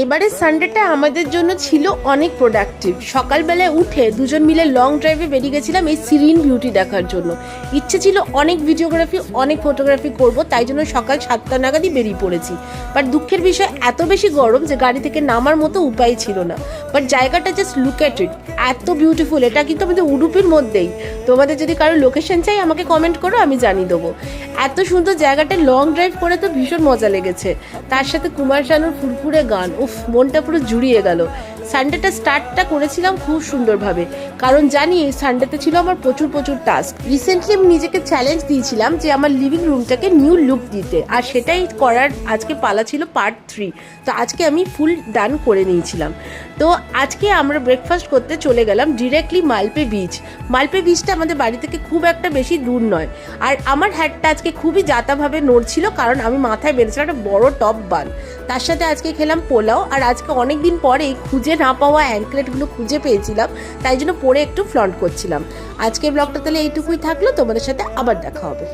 এবারের সানডেটা আমাদের জন্য ছিল অনেক প্রোডাক্টিভ। সকালবেলায় উঠে দুজন মিলে লং ড্রাইভে বেরিয়ে গেছিলাম এই সিরিন বিউটি দেখার জন্য। ইচ্ছে ছিল অনেক ভিডিওগ্রাফি, অনেক ফটোগ্রাফি করব, তাই জন্য সকাল 7টা নাগাদই বেরিয়ে পড়েছি। বাট দুঃখের বিষয় এত বেশি গরম যে গাড়ি থেকে নামার মতো উপায় ছিল না। বাট জায়গাটা জাস্ট লুক অ্যাট ইট, এত বিউটিফুল। এটা কিন্তু আমাদের উডুপির মধ্যেই। তোমাদের যদি কারো লোকেশন চাই আমাকে কমেন্ট করো, আমি জানিয়ে দেবো। এত সুন্দর জায়গাটা, লং ড্রাইভ করে তো ভীষণ মজা লেগেছে। তার সাথে কুমার শানুর ফুরফুরে গান, উফ, মনটা পুরো জুড়িয়ে গেল। সানডেটা স্টার্টটা করেছিলাম খুব সুন্দরভাবে, কারণ জানি এই সানডেতে ছিল আমার প্রচুর টাস্ক। রিসেন্টলি আমি নিজেকে চ্যালেঞ্জ দিয়েছিলাম যে আমার লিভিং রুমটাকে নিউ লুক দিতে, আর সেটাই করার আজকে পালা ছিল পার্ট 3। তো আজকে আমি ফুল ডান করে নিয়েছিলাম। তো আজকে আমরা ব্রেকফাস্ট করতে চলে গেলাম ডিরেক্টলি মালপে বিচ। মালপে বিচটা আমাদের বাড়ি থেকে খুব একটা বেশি দূর নয়। আর আমার হ্যাটটা আজকে খুবই জাতাভাবে নড়ছিল, কারণ আমি মাথায় বেঁধেছিলাম একটা বড় টপ বান। তার সাথে আজকে খেলাম পোলাও। আর আজকে অনেক দিন পরে খুঁজে না পাওয়া অ্যাঙ্কলেটগুলো খুঁজে পেয়েছিলাম, তাই জন্য পরে একটু ফ্লন্ট করছিলাম। আজকের ব্লগটা তাহলে এইটুকুই থাকলো, তোমাদের সাথে আবার দেখা হবে।